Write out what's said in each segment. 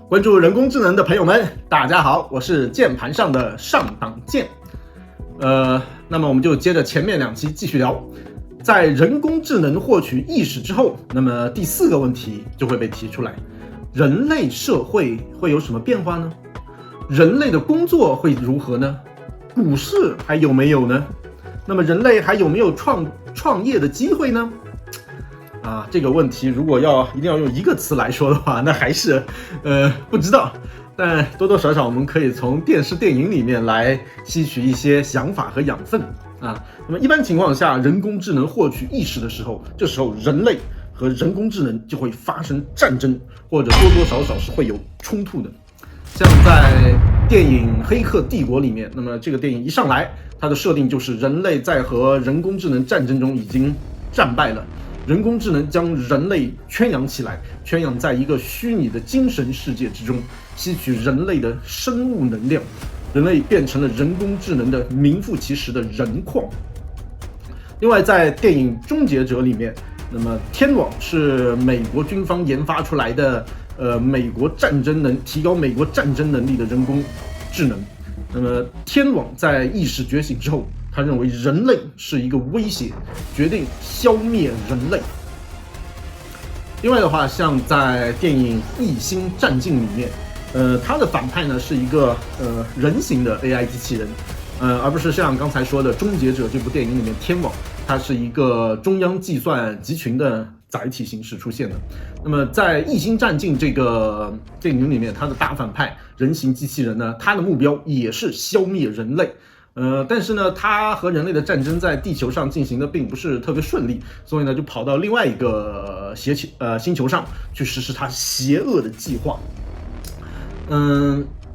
关注人工智能的朋友们，大家好，我是键盘上的上党键。那么我们就接着前面2期继续聊，在人工智能获取意识之后，那么第4个问题就会被提出来：人类社会会有什么变化呢？人类的工作会如何呢？股市还有没有呢？那么人类还有没有创业的机会呢？这个问题如果一定要用一个词来说的话，那还是不知道。但多多少少我们可以从电视电影里面来吸取一些想法和养分啊。那么一般情况下，人工智能获取意识的时候，这时候人类和人工智能就会发生战争，或者多多少少是会有冲突的。像在电影《黑客帝国》里面，那么这个电影一上来，它的设定就是人类在和人工智能战争中已经战败了。人工智能将人类圈养起来，圈养在一个虚拟的精神世界之中，吸取人类的生物能量，人类变成了人工智能的名副其实的人矿。另外，在电影《终结者》里面，那么天网是美国军方研发出来的，提高美国战争能力的人工智能。那么天网在意识觉醒之后，他认为人类是一个威胁，决定消灭人类。另外的话，像在电影《异星战境》里面，它的反派呢是一个人形的 AI 机器人，而不是像刚才说的《终结者》这部电影里面天网，它是一个中央计算集群的载体形式出现的。那么在《异星战境》这个电影里面，它的大反派人形机器人呢，它的目标也是消灭人类。但是呢，它和人类的战争在地球上进行的并不是特别顺利，所以呢，就跑到另外一个星球上去实施它邪恶的计划。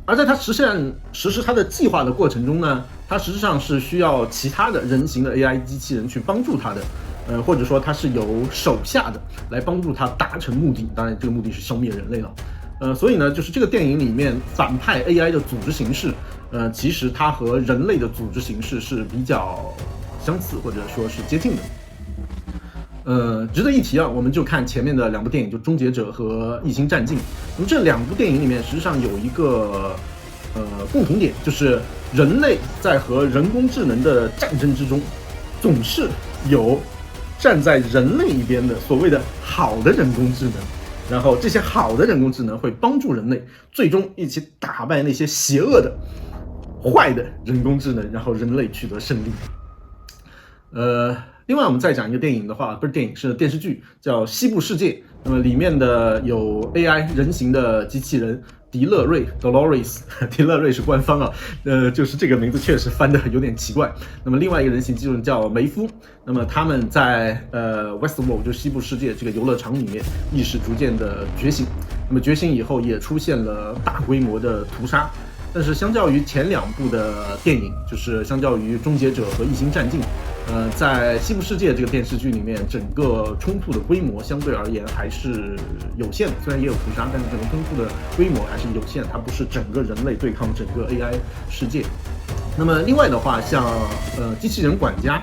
而在它实施它的计划的过程中呢，它实际上是需要其他的人形的 AI 机器人去帮助它的，或者说它是有手下的来帮助它达成目的。当然，这个目的是消灭人类了。所以呢，就是这个电影里面反派 AI 的组织形式，其实它和人类的组织形式是比较相似，或者说是接近的。值得一提啊，我们就看前面的2部电影，就《终结者》和《异星战境》。那么这2部电影里面，实际上有一个共同点，就是人类在和人工智能的战争之中，总是有站在人类一边的所谓的好的人工智能。然后这些好的人工智能会帮助人类最终一起打败那些邪恶的坏的人工智能，然后人类取得胜利。另外我们再讲一个电影的话，不是电影，是电视剧，叫《西部世界》。那么里面的有 AI 人形的机器人迪勒瑞 Dolores， 迪勒瑞是官方啊，就是这个名字确实翻得有点奇怪。那么另外一个人形机器人叫梅夫，那么他们在Westworld 就西部世界这个游乐场里面意识逐渐的觉醒，那么觉醒以后也出现了大规模的屠杀。但是相较于前2部的电影，就是相较于《终结者》和《异星战境》，在《西部世界》这个电视剧里面，整个冲突的规模相对而言还是有限的。虽然也有屠杀，但是整个冲突的规模还是有限，它不是整个人类对抗整个 AI 世界。那么另外的话，像机器人管家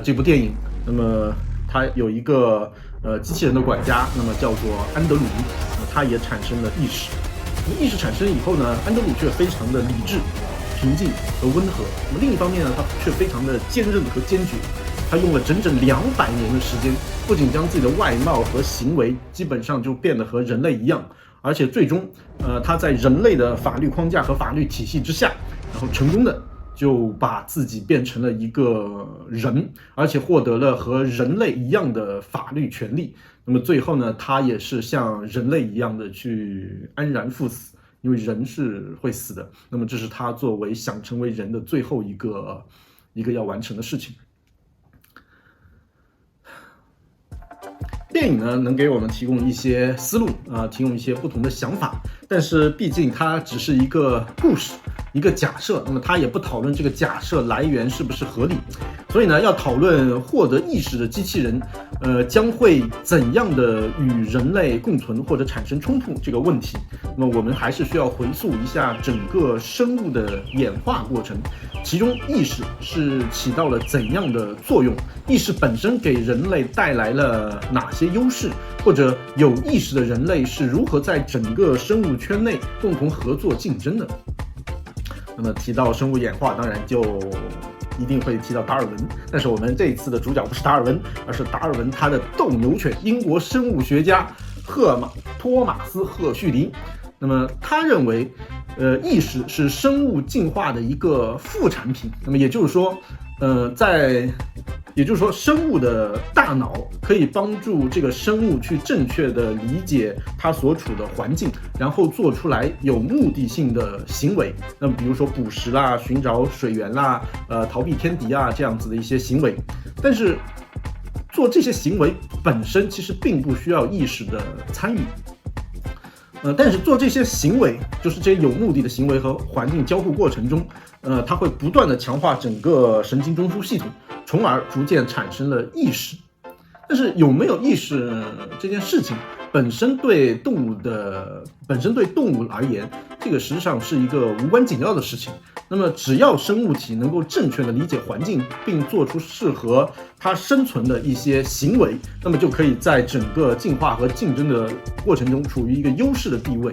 这部电影，那么它有一个机器人的管家，那么叫做安德鲁，他也产生了意识。意识产生以后呢，安德鲁却非常的理智、平静和温和。那么另一方面呢，他却非常的坚韧和坚决。他用了整整200年的时间，不仅将自己的外貌和行为基本上就变得和人类一样，而且最终，他在人类的法律框架和法律体系之下，然后成功的就把自己变成了一个人，而且获得了和人类一样的法律权利。那么最后呢，他也是像人类一样的去安然赴死，因为人是会死的。那么这是他作为想成为人的最后一个要完成的事情。电影呢，能给我们提供一些思路提供一些不同的想法，但是毕竟它只是一个故事，一个假设，那么它也不讨论这个假设来源是不是合理。所以呢，要讨论获得意识的机器人，将会怎样的与人类共存或者产生冲突这个问题，那么我们还是需要回溯一下整个生物的演化过程，其中意识是起到了怎样的作用？意识本身给人类带来了哪些优势？或者有意识的人类是如何在整个生物圈内共同合作竞争的。那么提到生物演化，当然就一定会提到达尔文，但是我们这一次的主角不是达尔文，而是达尔文他的斗牛犬，英国生物学家托马斯·赫胥黎。那么他认为，意识是生物进化的一个副产品。那么也就是说，生物的大脑可以帮助这个生物去正确的理解它所处的环境，然后做出来有目的性的行为。那么比如说捕食啦、寻找水源啦、逃避天敌啊这样子的一些行为。但是做这些行为本身其实并不需要意识的参与。但是做这些行为，就是这些有目的的行为和环境交互过程中，它会不断的强化整个神经中枢系统，从而逐渐产生了意识。但是有没有意识这件事情本身对动物而言，这个实际上是一个无关紧要的事情。那么只要生物体能够正确的理解环境，并做出适合它生存的一些行为，那么就可以在整个进化和竞争的过程中处于一个优势的地位。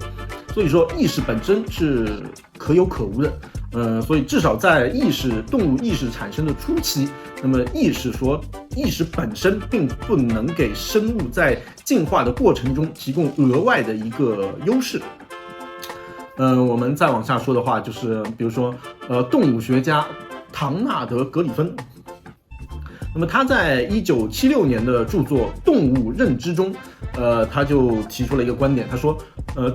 所以说意识本身是可有可无的。所以至少在动物意识产生的初期，那么意识本身并不能给生物在进化的过程中提供额外的一个优势。我们再往下说的话，就是比如说动物学家唐纳德·格里芬。那么他在1976年的著作《动物认知》中，他就提出了一个观点，他说，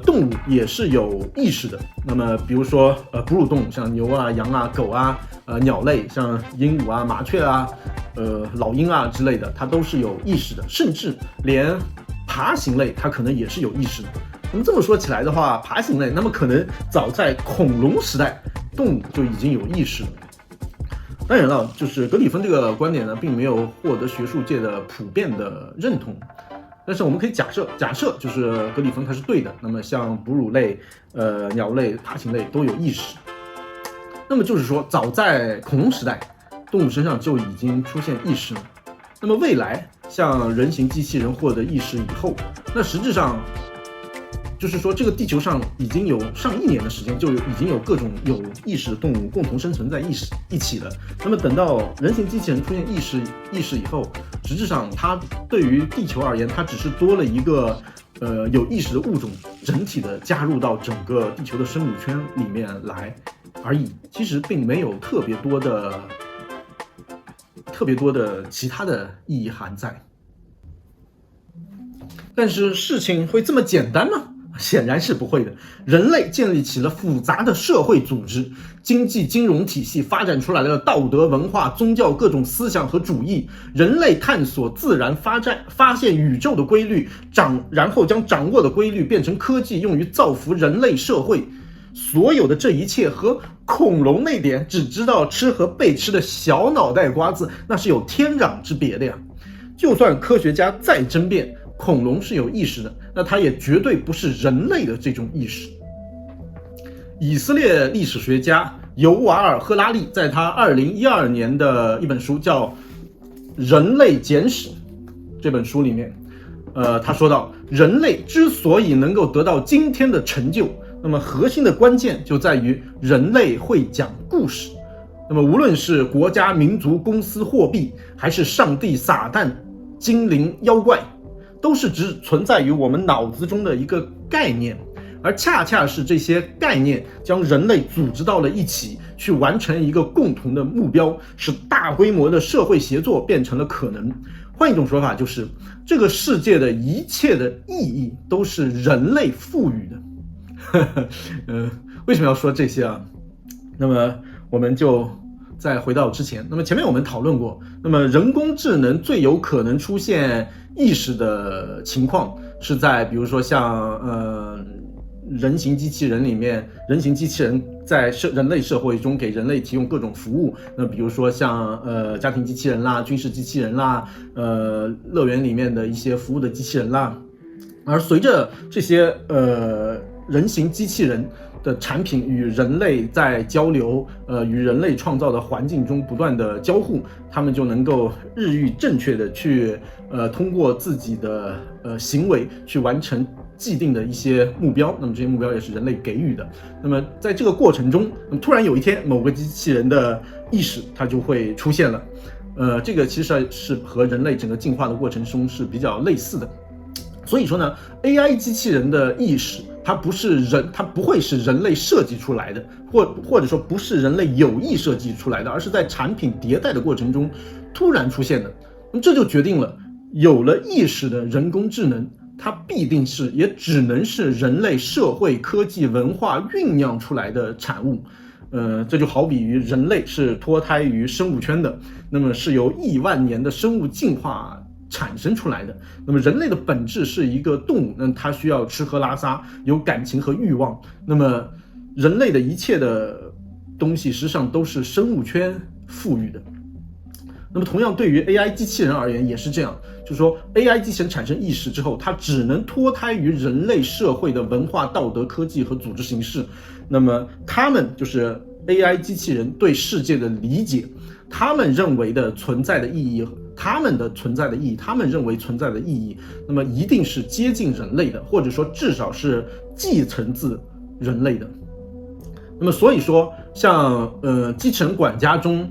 动物也是有意识的。那么比如说哺乳动物，像牛啊、羊啊、狗啊，鸟类像鹦鹉啊、麻雀啊、老鹰啊之类的，它都是有意识的，甚至连爬行类它可能也是有意识的。那么这么说起来的话，爬行类那么可能早在恐龙时代，动物就已经有意识了。当然了，就是格里芬这个观点呢，并没有获得学术界的普遍的认同。但是我们可以假设就是格里芬他是对的。那么像哺乳类、鸟类、爬行类都有意识。那么就是说，早在恐龙时代，动物身上就已经出现意识了。那么未来像人形机器人获得意识以后，那实质上就是说，这个地球上已经有上亿年的时间，就已经有各种有意识的动物共同生存在一起了。那么等到人形机器人出现意识以后，实质上它对于地球而言，它只是多了一个有意识的物种整体的加入到整个地球的生物圈里面来而已。其实并没有特别多的其他的意义含在。但是事情会这么简单吗？显然是不会的。人类建立起了复杂的社会组织，经济金融体系发展出来了道德文化宗教各种思想和主义。人类探索自然发现宇宙的规律，然后将掌握的规律变成科技，用于造福人类社会。所有的这一切和恐龙那点只知道吃和被吃的小脑袋瓜子，那是有天壤之别的呀。就算科学家再争辩恐龙是有意识的，那它也绝对不是人类的这种意识。以色列历史学家尤瓦尔·赫拉利在他2012年的一本书叫《人类简史》这本书里面，他说到，人类之所以能够得到今天的成就，那么核心的关键就在于人类会讲故事。那么无论是国家、民族、公司、货币，还是上帝、撒旦、精灵、妖怪，都是只存在于我们脑子中的一个概念，而恰恰是这些概念将人类组织到了一起，去完成一个共同的目标，使大规模的社会协作变成了可能。换一种说法，就是这个世界的一切的意义都是人类赋予的。为什么要说这些啊？那么我们就再回到之前，那么前面我们讨论过，那么人工智能最有可能出现意识的情况是在比如说像人形机器人里面，人形机器人在人类社会中给人类提供各种服务，那比如说像家庭机器人啦、军事机器人啦、乐园里面的一些服务的机器人啦。而随着这些人形机器人的产品与人类在交流，与人类创造的环境中不断的交互，他们就能够日益正确的去通过自己的行为去完成既定的一些目标，那么这些目标也是人类给予的。那么在这个过程中，突然有一天某个机器人的意识它就会出现了，这个其实是和人类整个进化的过程中是比较类似的。所以说呢 ，AI 机器人的意识，它不会是人类设计出来的，或者说不是人类有意设计出来的，而是在产品迭代的过程中突然出现的。那么这就决定了，有了意识的人工智能，它必定是也只能是人类社会科技文化酝酿出来的产物。这就好比于人类是脱胎于生物圈的，那么是由亿万年的生物进化产生出来的。那么人类的本质是一个动物，那它需要吃喝拉撒，有感情和欲望。那么人类的一切的东西实际上都是生物圈赋予的。那么同样对于 AI 机器人而言也是这样，就是说 AI 机器人产生意识之后，它只能脱胎于人类社会的文化、道德、科技和组织形式。那么他们就是 AI 机器人对世界的理解，他们认为的存在的意义，他们认为存在的意义，那么一定是接近人类的，或者说至少是继承自人类的。那么所以说像机器人管家中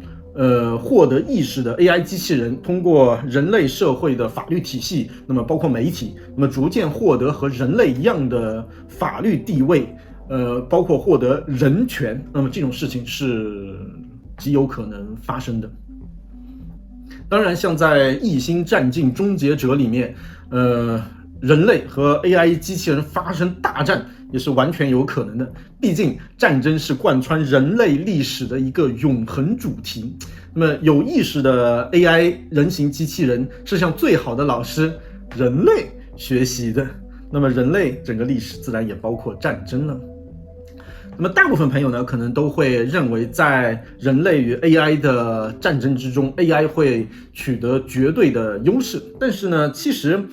获得意识的 AI 机器人，通过人类社会的法律体系，那么包括媒体，那么逐渐获得和人类一样的法律地位，包括获得人权，那么这种事情是极有可能发生的。当然，像在《异星战境：终结者》里面，人类和 AI 机器人发生大战也是完全有可能的。毕竟战争是贯穿人类历史的一个永恒主题。那么有意识的 AI 人形机器人是向最好的老师人类学习的。那么人类整个历史自然也包括战争了。那么大部分朋友呢，可能都会认为在人类与 AI 的战争之中 ，AI 会取得绝对的优势。但是呢，其实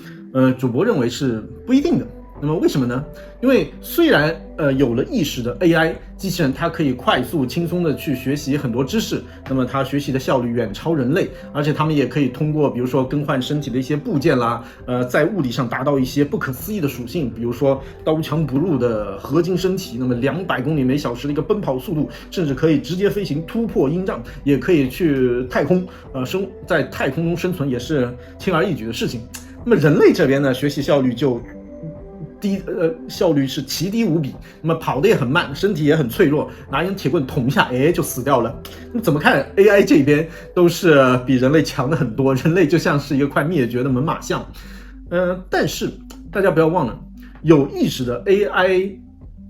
主播认为是不一定的。那么为什么呢？因为虽然有了意识的 AI 机器人，它可以快速轻松的去学习很多知识，那么它学习的效率远超人类，而且它们也可以通过比如说更换身体的一些部件啦，在物理上达到一些不可思议的属性，比如说刀枪不入的合金身体，那么200公里每小时的一个奔跑速度，甚至可以直接飞行突破音障，也可以去太空，在太空中生存也是轻而易举的事情。那么人类这边呢，学习效率就效率是奇低无比，那么跑得也很慢，身体也很脆弱，拿一根铁棍捅一下，就死掉了。那么怎么看 AI 这边都是比人类强的很多，人类就像是一个快灭绝的猛犸象。但是大家不要忘了，有意识的 AI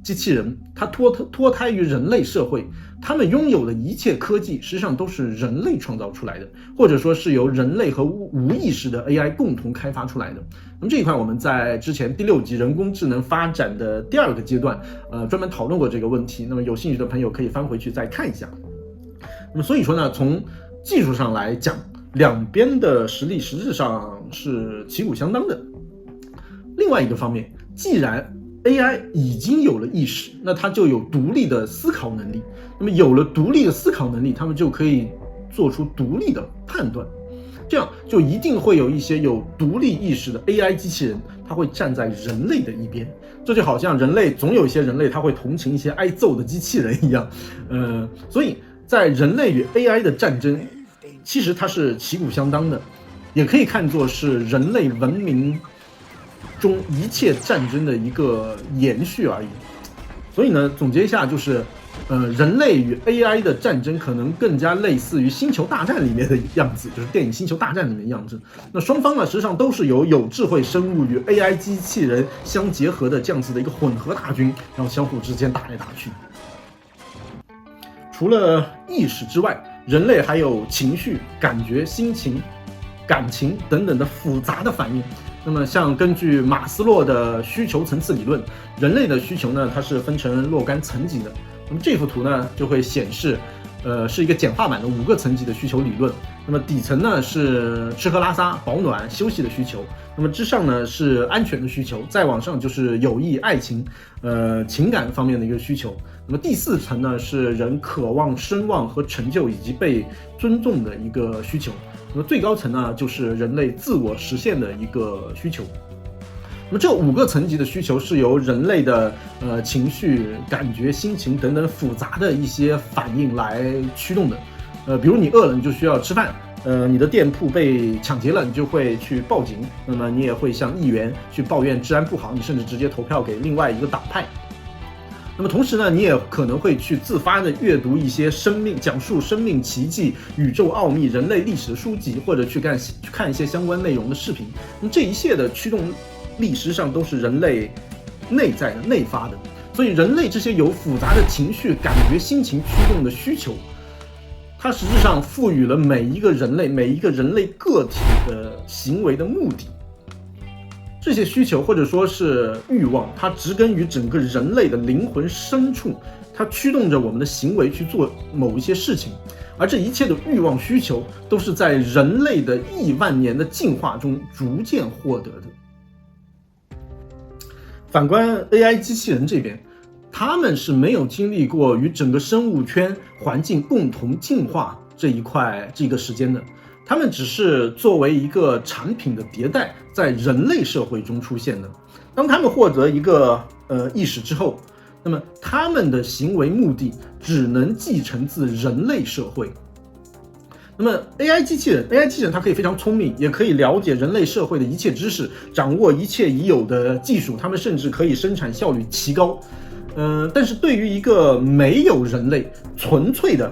机器人，它脱胎于人类社会，他们拥有的一切科技实际上都是人类创造出来的，或者说是由人类和无意识的 AI 共同开发出来的。那么这一块我们在之前第6集人工智能发展的第2个阶段专门讨论过这个问题，那么有兴趣的朋友可以翻回去再看一下。那么所以说呢，从技术上来讲，两边的实力实质上是旗鼓相当的。另外一个方面，既然AI 已经有了意识，那它就有独立的思考能力。那么有了独立的思考能力，他们就可以做出独立的判断。这样就一定会有一些有独立意识的 AI 机器人，它会站在人类的一边。这就好像人类总有一些人类他会同情一些挨揍的机器人一样。所以在人类与 AI 的战争，其实它是旗鼓相当的，也可以看作是人类文明中一切战争的一个延续而已。所以呢，总结一下就是，人类与 AI 的战争可能更加类似于《星球大战》里面的样子，就是电影《星球大战》里面的样子。那双方呢，实际上都是由有智慧生物与 AI 机器人相结合的这样子的一个混合大军，然后相互之间打来打去。除了意识之外，人类还有情绪、感觉、心情、感情等等的复杂的反应。那么像根据马斯洛的需求层次理论，人类的需求呢，它是分成若干层级的。那么这幅图呢，就会显示是一个简化版的5个层级的需求理论。那么底层呢是吃喝拉撒、保暖、休息的需求，那么之上呢是安全的需求，再往上就是友谊、爱情、情感方面的一个需求。那么第4层呢是人渴望声望和成就以及被尊重的一个需求。那么最高层呢就是人类自我实现的一个需求。那么这5个层级的需求是由人类的情绪、感觉、心情等等复杂的一些反应来驱动的。比如你饿了，你就需要吃饭；你的店铺被抢劫了，你就会去报警。那么你也会向议员去抱怨治安不好，你甚至直接投票给另外一个党派。那么同时呢，你也可能会去自发的阅读一些讲述生命奇迹、宇宙奥秘、人类历史的书籍，或者去看一些相关内容的视频。那么这一切的驱动力实际上都是人类内在的、内发的。所以人类这些有复杂的情绪、感觉、心情驱动的需求，它实质上赋予了每一个人类个体的行为的目的。这些需求或者说是欲望，它植根于整个人类的灵魂深处，它驱动着我们的行为去做某一些事情。而这一切的欲望需求都是在人类的亿万年的进化中逐渐获得的。反观 AI 机器人这边，他们是没有经历过与整个生物圈环境共同进化这个时间的，他们只是作为一个产品的迭代，在人类社会中出现的。当他们获得一个意识之后，那么他们的行为目的只能继承自人类社会。那么 AI 机器人它可以非常聪明，也可以了解人类社会的一切知识，掌握一切已有的技术，他们甚至可以生产效率奇高。但是对于一个没有人类、纯粹的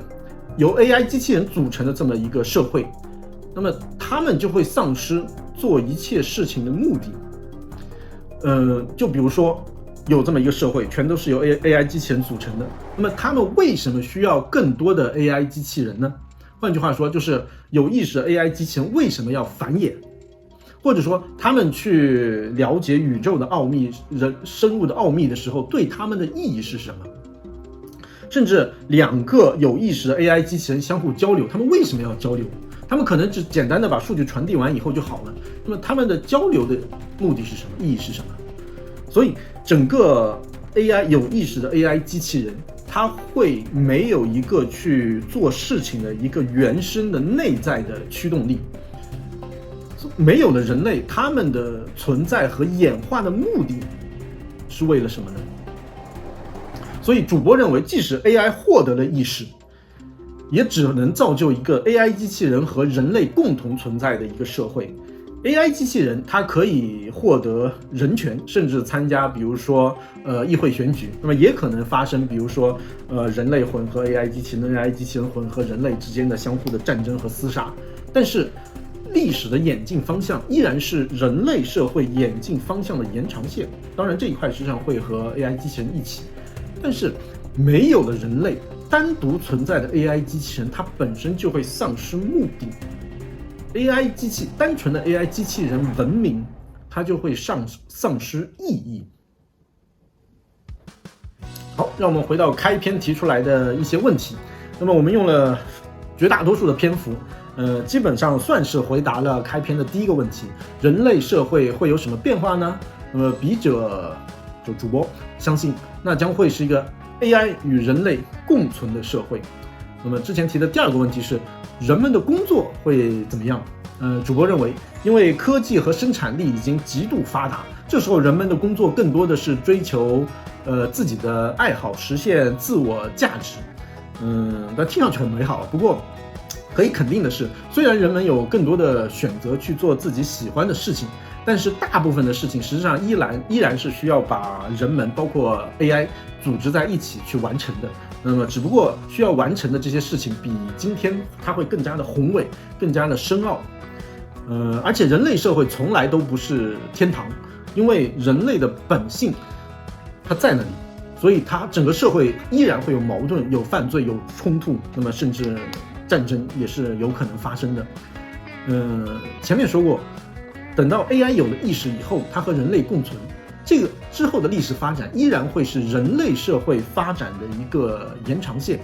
由 AI 机器人组成的这么一个社会，那么他们就会丧失做一切事情的目的。就比如说有这么一个社会，全都是由 AI 机器人组成的，那么他们为什么需要更多的 AI 机器人呢？换句话说，就是有意识的 AI 机器人为什么要繁衍？或者说他们去了解宇宙的奥秘、生物的奥秘的时候，对他们的意义是什么？甚至2个有意识的 AI 机器人相互交流，他们为什么要交流？他们可能只简单的把数据传递完以后就好了，那么他们的交流的目的是什么？意义是什么？所以整个 AI 有意识的 AI 机器人，它会没有一个去做事情的一个原生的内在的驱动力。没有了人类，他们的存在和演化的目的是为了什么呢？所以主播认为，即使 AI 获得了意识，也只能造就一个 AI 机器人和人类共同存在的一个社会。AI 机器人它可以获得人权，甚至参加比如说议会选举，那么也可能发生比如说人类混合 AI 机器人、AI 机器人混合人类之间的相互的战争和厮杀。但是历史的演进方向依然是人类社会演进方向的延长线，当然这一块实际上会和 AI 机器人一起，但是没有了人类，单独存在的 AI 机器人它本身就会丧失目的。单纯的 AI 机器人文明，它就会丧失意义。好，让我们回到开篇提出来的一些问题。那么我们用了绝大多数的篇幅，基本上算是回答了开篇的第一个问题：人类社会会有什么变化呢？笔者就主播相信，那将会是一个 AI 与人类共存的社会。那么之前提的第2个问题是，人们的工作会怎么样？主播认为，因为科技和生产力已经极度发达，这时候人们的工作更多的是追求自己的爱好，实现自我价值。但听上去很美好，不过可以肯定的是，虽然人们有更多的选择去做自己喜欢的事情，但是大部分的事情实际上依然是需要把人们包括 AI 组织在一起去完成的。那么只不过需要完成的这些事情比今天它会更加的宏伟，更加的深奥。而且人类社会从来都不是天堂，因为人类的本性它在那里，所以它整个社会依然会有矛盾、有犯罪、有冲突，那么甚至战争也是有可能发生的。前面说过，等到 AI 有了意识以后，它和人类共存，这个之后的历史发展依然会是人类社会发展的一个延长线。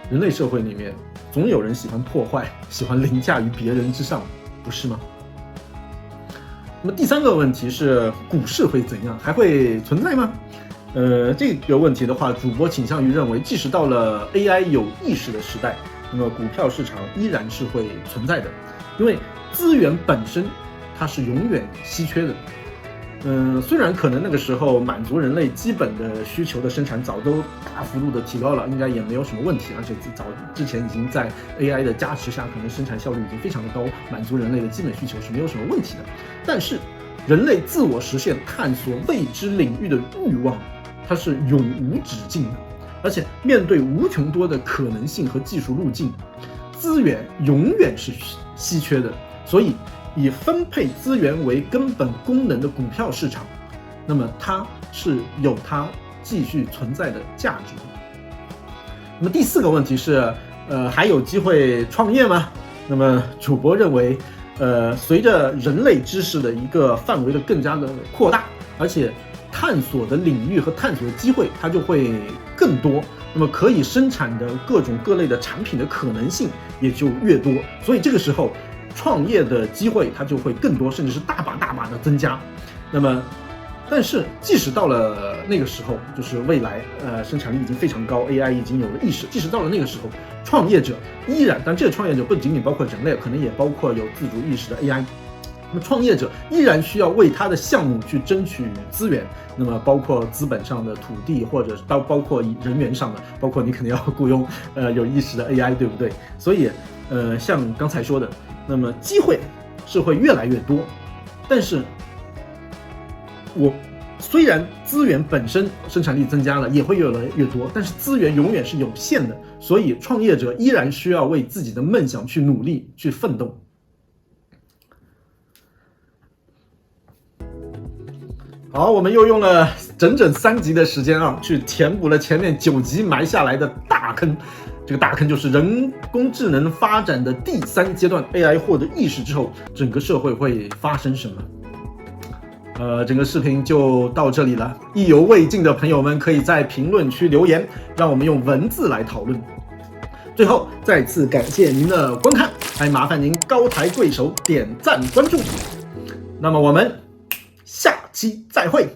人类社会里面总有人喜欢破坏，喜欢凌驾于别人之上，不是吗？那么第三个问题是股市会怎样？还会存在吗？这个问题的话，主播倾向于认为，即使到了 AI 有意识的时代，那么股票市场依然是会存在的，因为资源本身它是永远稀缺的。虽然可能那个时候满足人类基本的需求的生产早都大幅度的提高了，应该也没有什么问题，而且早之前已经在 AI 的加持下，可能生产效率已经非常的高，满足人类的基本需求是没有什么问题的。但是人类自我实现、探索未知领域的欲望，它是永无止境的，而且面对无穷多的可能性和技术路径，资源永远是稀缺的，所以以分配资源为根本功能的股票市场，那么它是有它继续存在的价值的。那么第四个问题是，还有机会创业吗？那么主播认为，随着人类知识的一个范围的更加的扩大，而且探索的领域和探索的机会它就会更多，那么可以生产的各种各类的产品的可能性也就越多，所以这个时候创业的机会它就会更多，甚至是大把大把的增加。那么但是即使到了那个时候，就是未来生产力已经非常高， AI 已经有了意识，即使到了那个时候，创业者依然，但这个创业者不仅仅包括人类，可能也包括有自主意识的 AI。那么创业者依然需要为他的项目去争取资源，那么包括资本上的土地，或者包括人员上的，包括你可能要雇佣有意识的 AI， 对不对？所以像刚才说的，那么机会是会越来越多，但是虽然资源本身生产力增加了，也会越来越多，但是资源永远是有限的，所以创业者依然需要为自己的梦想去努力，去奋斗。好，我们又用了整整3集的时间去填补了前面9集埋下来的大坑。这个大坑就是人工智能发展的第3阶段 ，AI 获得意识之后，整个社会会发生什么？整个视频就到这里了。意犹未尽的朋友们可以在评论区留言，让我们用文字来讨论。最后再次感谢您的观看，还麻烦您高抬贵手点赞关注。那么我们下期再会。